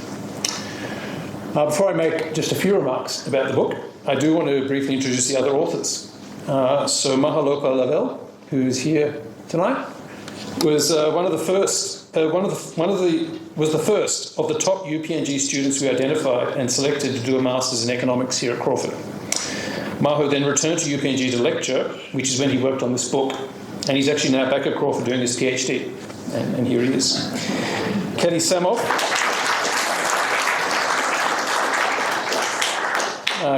S3: Before I make just a few remarks about the book, I do want to briefly introduce the other authors. So Mahalopa Lavelle, who's here tonight, was was the first of the top UPNG students we identified and selected to do a Masters in Economics here at Crawford. Maho then returned to UPNG to lecture, which is when he worked on this book, and he's actually now back at Crawford doing his PhD, and here he is. Kelly Samoff.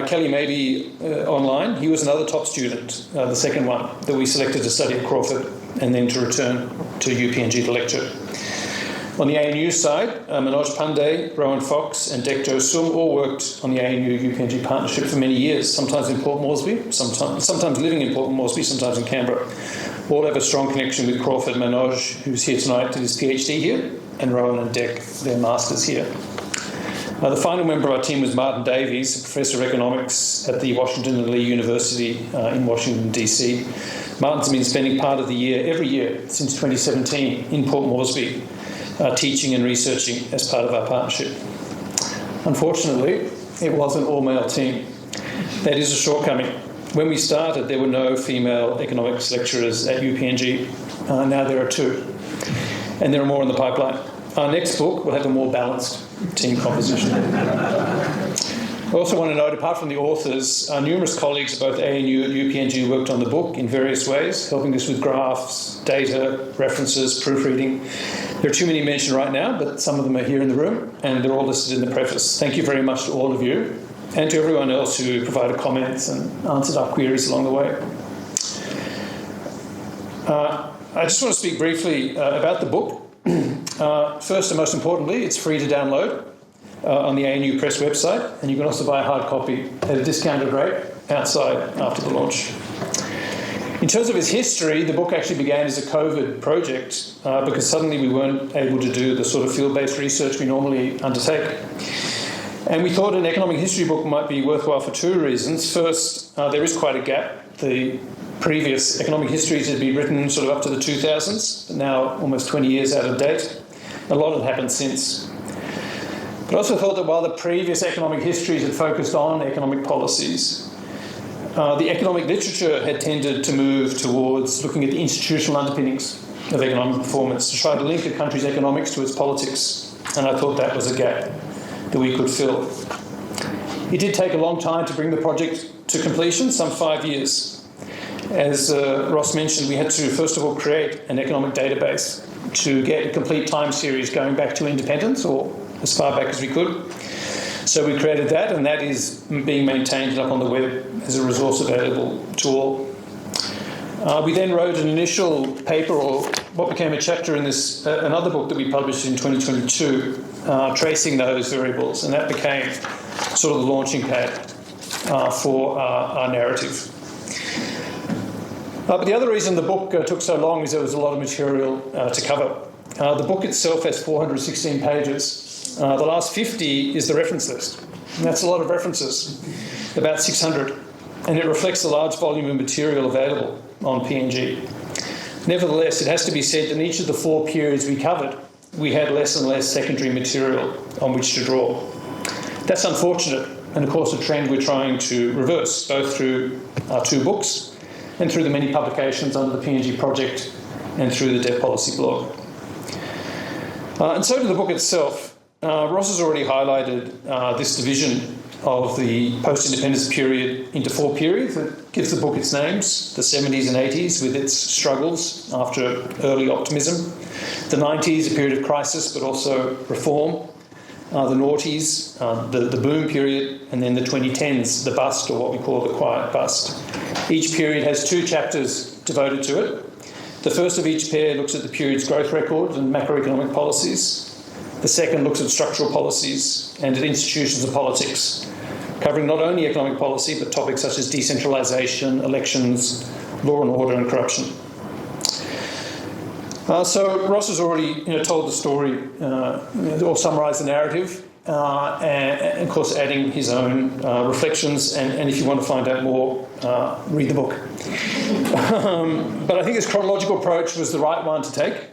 S3: Kelly may be online. He was another top student, the second one that we selected to study at Crawford and then to return to UPNG to lecture. On the ANU side, Manoj Pandey, Rowan Fox and Dekjo Sum all worked on the ANU-UPNG partnership for many years, sometimes in Port Moresby, sometimes living in Port Moresby, sometimes in Canberra. All have a strong connection with Crawford. Manoj, who's here tonight, did his PhD here, and Rowan and Dek, their masters here. The final member of our team was Martin Davies, a professor of economics at the Washington and Lee University in Washington, D.C. Martin's been spending part of the year, every year, since 2017, in Port Moresby, teaching and researching as part of our partnership. Unfortunately, it was an all-male team. That is a shortcoming. When we started, there were no female economics lecturers at UPNG. Now there are 2, and there are more in the pipeline. Our next book will have a more balanced team composition. I also want to note, apart from the authors, numerous colleagues at both ANU and UPNG worked on the book in various ways, helping us with graphs, data, references, proofreading. There are too many mentioned right now, but some of them are here in the room, and they're all listed in the preface. Thank you very much to all of you, and to everyone else who provided comments and answered our queries along the way. I just want to speak briefly about the book. First and most importantly, it's free to download on the ANU Press website, and you can also buy a hard copy at a discounted rate outside after the launch. In terms of its history, the book actually began as a COVID project because suddenly we weren't able to do the sort of field-based research we normally undertake. And we thought an economic history book might be worthwhile for 2 reasons. First, there is quite a gap. The previous economic histories had been written sort of up to the 2000s, but now almost 20 years out of date. A lot had happened since. But I also thought that while the previous economic histories had focused on economic policies, the economic literature had tended to move towards looking at the institutional underpinnings of economic performance, to try to link a country's economics to its politics. And I thought that was a gap that we could fill. It did take a long time to bring the project to completion, some 5 years. As Ross mentioned, we had to first of all create an economic database to get a complete time series going back to independence, or as far back as we could. So we created that, and that is being maintained up on the web as a resource available to all. We then wrote an initial paper, or what became a chapter in this another book that we published in 2022, tracing those variables, and that became sort of the launching pad for our narrative. But the other reason the book took so long is there was a lot of material to cover. The book itself has 416 pages. The last 50 is the reference list. And that's a lot of references, about 600. And it reflects the large volume of material available on PNG. Nevertheless, it has to be said that in each of the 4 periods we covered, we had less and less secondary material on which to draw. That's unfortunate, and of course a trend we're trying to reverse, both through our 2 books and through the many publications under the PNG project and through the Debt Policy blog. And so to the book itself. Ross has already highlighted this division of the post-independence period into 4 periods that gives the book its names: the 70s and 80s with its struggles after early optimism, the 90s, a period of crisis but also reform, the noughties, the boom period, and then the 2010s, the bust, or what we call the quiet bust. Each period has 2 chapters devoted to it. The first of each pair looks at the period's growth record and macroeconomic policies. The second looks at structural policies and at institutions of politics, covering not only economic policy but topics such as decentralisation, elections, law and order and corruption. So Ross has already told the story or summarised the narrative, and of course adding his own reflections, and if you want to find out more, read the book. But I think this chronological approach was the right one to take.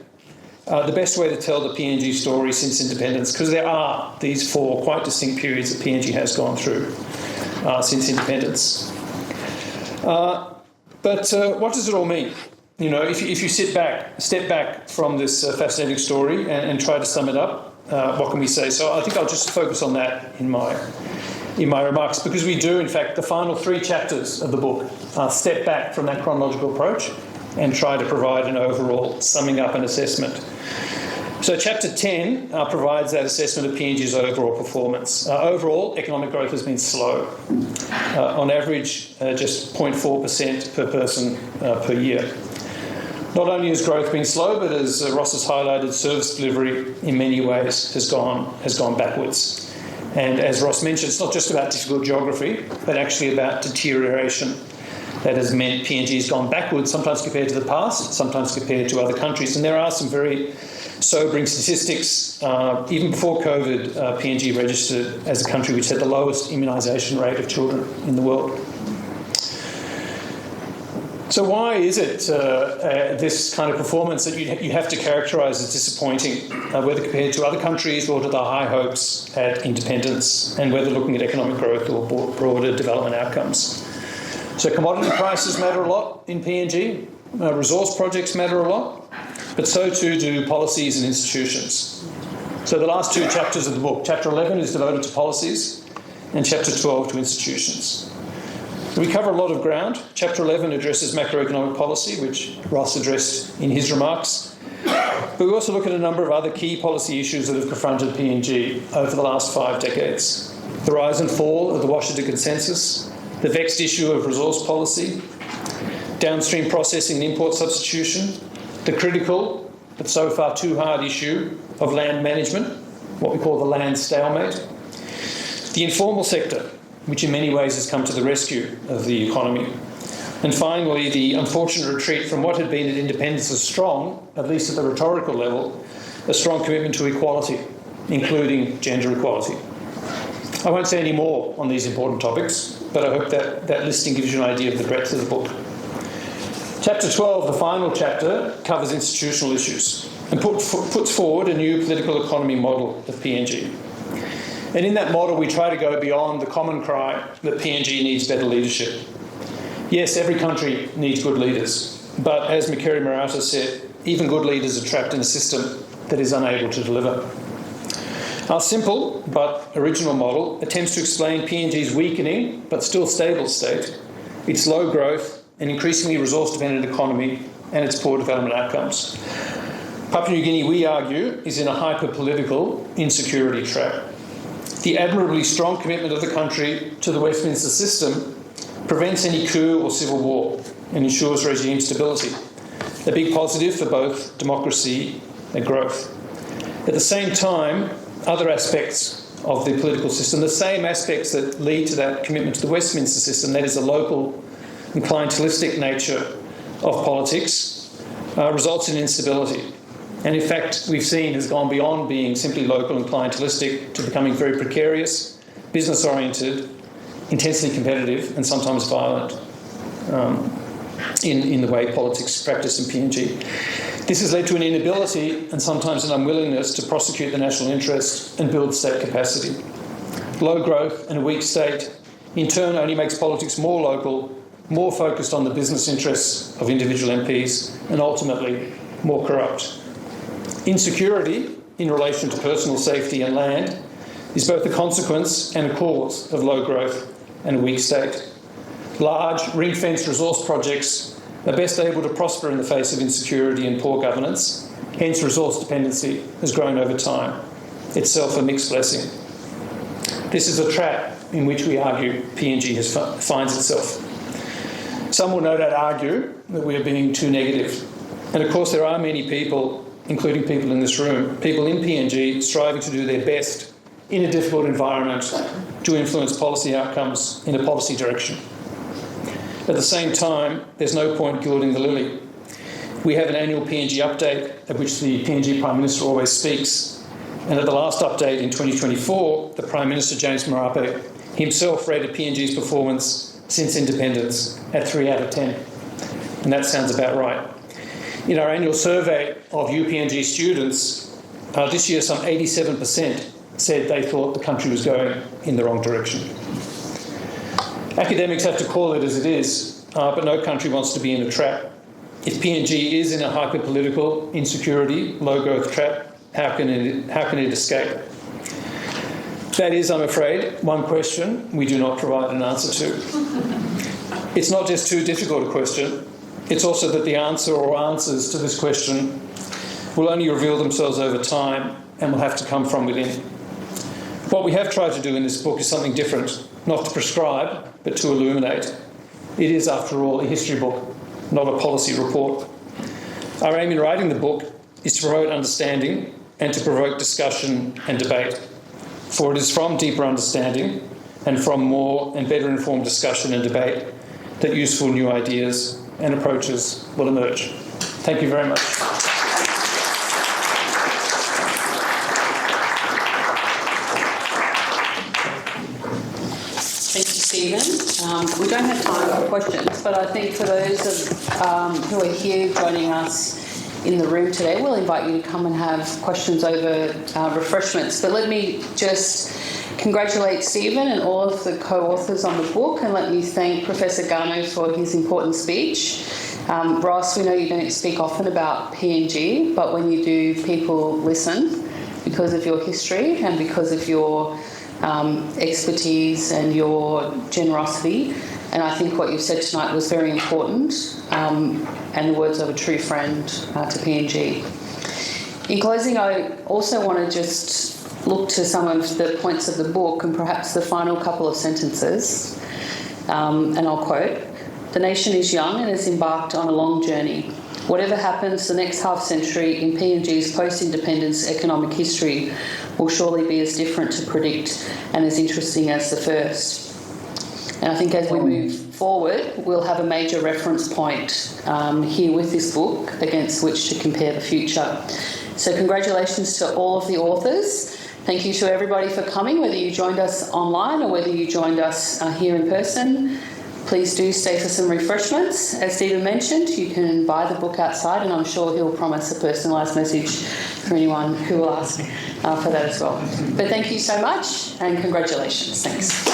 S3: The best way to tell the PNG story since independence, because there are these 4 quite distinct periods that PNG has gone through. since independence. But what does it all mean? You know, if you step back from this fascinating story and try to sum it up, what can we say? So I think I'll just focus on that in my remarks, because we do, in fact, the final 3 chapters of the book step back from that chronological approach and try to provide an overall summing up and assessment. So chapter 10 provides that assessment of PNG's overall performance. Overall, economic growth has been slow. On average, just 0.4% per person per year. Not only has growth been slow, but as Ross has highlighted, service delivery in many ways has gone backwards. And as Ross mentioned, it's not just about difficult geography, but actually about deterioration. That has meant PNG has gone backwards, sometimes compared to the past, sometimes compared to other countries. And there are some very sobering statistics. Even before COVID, PNG registered as a country which had the lowest immunisation rate of children in the world. So why is it this kind of performance that you have to characterise as disappointing, whether compared to other countries or to the high hopes at independence, and whether looking at economic growth or broader development outcomes? So commodity prices matter a lot in PNG, resource projects matter a lot, but so too do policies and institutions. So the last 2 chapters of the book, chapter 11 is devoted to policies and chapter 12 to institutions. We cover a lot of ground. Chapter 11 addresses macroeconomic policy, which Ross addressed in his remarks. But we also look at a number of other key policy issues that have confronted PNG over the last 5 decades. The rise and fall of the Washington Consensus, the vexed issue of resource policy, downstream processing and import substitution, the critical, but so far too hard issue of land management, what we call the land stalemate, the informal sector, which in many ways has come to the rescue of the economy. And finally, the unfortunate retreat from what had been at independence a strong, at least at the rhetorical level, a strong commitment to equality, including gender equality. I won't say any more on these important topics, but I hope that listing gives you an idea of the breadth of the book. Chapter 12, the final chapter, covers institutional issues and puts forward a new political economy model of PNG. And in that model, we try to go beyond the common cry that PNG needs better leadership. Yes, every country needs good leaders, but as Mikeri Murata said, even good leaders are trapped in a system that is unable to deliver. Our simple but original model attempts to explain PNG's weakening but still stable state, its low growth and increasingly resource-dependent economy, and its poor development outcomes. Papua New Guinea, we argue, is in a hyper-political insecurity trap. The admirably strong commitment of the country to the Westminster system prevents any coup or civil war and ensures regime stability, a big positive for both democracy and growth. At the same time, other aspects of the political system, the same aspects that lead to that commitment to the Westminster system, that is the local and clientelistic nature of politics, results in instability. And in fact, we've seen has gone beyond being simply local and clientelistic to becoming very precarious, business-oriented, intensely competitive, and sometimes violent in the way politics is practiced in PNG. This has led to an inability and sometimes an unwillingness to prosecute the national interest and build state capacity. Low growth and a weak state, in turn, only makes politics more local, more focused on the business interests of individual MPs, and ultimately more corrupt. Insecurity in relation to personal safety and land is both a consequence and a cause of low growth and a weak state. Large, ring-fenced resource projects are best able to prosper in the face of insecurity and poor governance, hence resource dependency has grown over time, itself a mixed blessing. This is a trap in which we argue PNG finds itself. Some will no doubt argue that we are being too negative, and of course there are many people, including people in this room, people in PNG striving to do their best in a difficult environment to influence policy outcomes in a policy direction. At the same time, there's no point gilding the lily. We have an annual PNG update at which the PNG Prime Minister always speaks, and at the last update in 2024, the Prime Minister, James Marape, himself rated PNG's performance since independence at 3 out of 10. And that sounds about right. In our annual survey of UPNG students, this year some 87% said they thought the country was going in the wrong direction. Academics have to call it as it is, but no country wants to be in a trap. If PNG is in a hyper-political, insecurity, low-growth trap, how can it escape? That is, I'm afraid, one question we do not provide an answer to. It's not just too difficult a question, it's also that the answer or answers to this question will only reveal themselves over time and will have to come from within. What we have tried to do in this book is something different, not to prescribe, but to illuminate. It is, after all, a history book, not a policy report. Our aim in writing the book is to promote understanding and to provoke discussion and debate. For it is from deeper understanding and from more and better informed discussion and debate that useful new ideas and approaches will emerge. Thank you very much.
S1: Thank you, Stephen. We don't have time for questions, but I think for those who are here joining us in the room today, we'll invite you to come and have questions over refreshments. But let me just congratulate Stephen and all of the co-authors on the book, and let me thank Professor Garnaut for his important speech. Ross, we know you don't speak often about PNG, but when you do, people listen because of your history and because of your expertise and your generosity. And I think what you've said tonight was very important, and the words of a true friend to PNG. In closing, I also want to just look to some of the points of the book and perhaps the final couple of sentences, and I'll quote, "The nation is young and has embarked on a long journey. Whatever happens the next half century in PNG's post-independence economic history will surely be as different to predict and as interesting as the first." And I think as we move forward, we'll have a major reference point here with this book against which to compare the future. So congratulations to all of the authors. Thank you to everybody for coming, whether you joined us online or whether you joined us here in person. Please do stay for some refreshments. As Stephen mentioned, you can buy the book outside, and I'm sure he'll promise a personalised message for anyone who will ask for that as well. But thank you so much, and congratulations. Thanks.